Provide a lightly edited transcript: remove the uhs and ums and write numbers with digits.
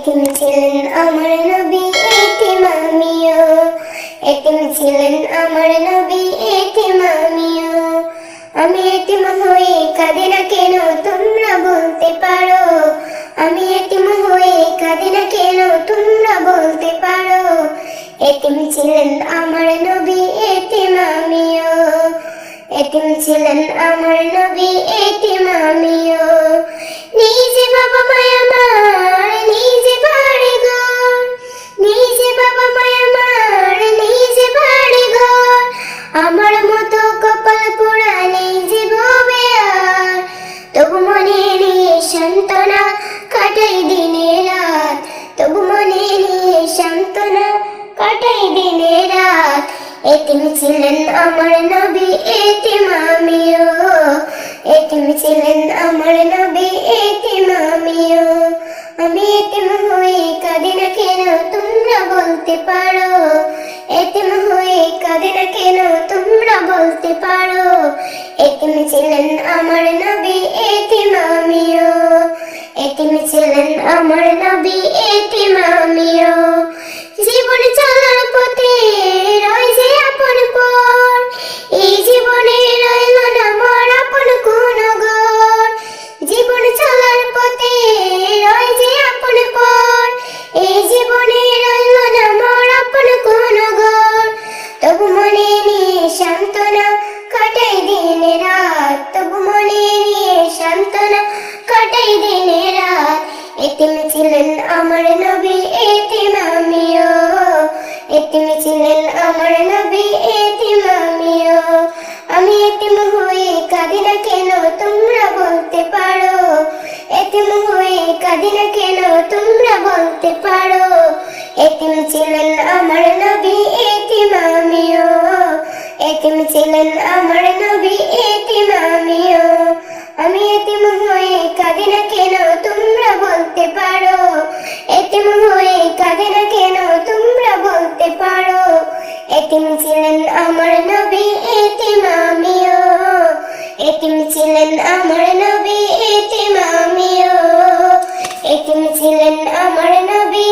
এতিম ছিলেন আমার নবী এতিম আমিও, এতিম ছিলেন আমার নবী এতিম আমিও। আমি এতিম হয়ে কাঁদি না কেন তোমরা বলতে পারো, আমি এতিম হয়ে কাঁদি না কেন তোমরা বলতে পারো। এতিম ছিলেন আমার নবী এতিম আমিও, এতিম ছিলেন আমার নবী এতিম আমিও। নিজে বাবা মায়া আমার নিজে বাড়ি ঘর, নিজে বাবা মায়া আমার নিজে বাড়ি ঘর। আমার মতো কপাল পোড়া নেই যে ভবে আর, তবু মনে নিয়ে সান্ত্বনা কাটাই দিনে রাত, তবু মনে নিয়ে সান্ত্বনা কাটাই দিনে রাত। এতিম ছিলেন আমার নবী এতিম আমিও, এতিম ছিলেন আমার নবী এতিম আমিও। আমি এতিম হয়ে কাঁদি না কেন তোমরা বলতে পারো, এতিম হয়ে কাঁদি না কেন তোমরা বলতে পারো। এতিম ছিলেন আমার নবী এতিম আমিও, এতিম ছিলেন আমার নবী এতিম আমিও। জীবন চলার পথে রয় যে আপন পর, এই জীবনে রইল না মোর আপন কোন ঘর। জীবন চলার পথে রয় যে আপন পর, এই জীবনে রইল না মোর আপন কোন ঘর। তবু মনে নিয়ে সান্ত্বনা কাটাই দিনে রাত, তবু মনে নিয়ে সান্ত্বনা কাটাই দিনে রাত। এতিম ছিলেন আমার নবী এতিম আমিও, এতিম ছিলেন আমার নবী এতিম আমিও। আমি এতিম হয়ে কাঁদি না কেন তোমরা বলতে পারো, এতিম হয়ে কাঁদি না কেন তোমরা বলতে পারো। এতিম ছিলেন আমার নবী এতিম আমিও, এতিম ছিলেন আমার নবী এতিম আমিও। আমি এতিম হয়ে কাঁদি না কেন তোমরা বলতে পারো, এতিম হয়ে কাঁদি না কেন তোমরা বলতে পারো। এতিম ছিলেন আমার নবী এতিম আমিও, এতিম ছিলেন আমার নবী এতিম আমিও, এতিম ছিলেন আমার নবী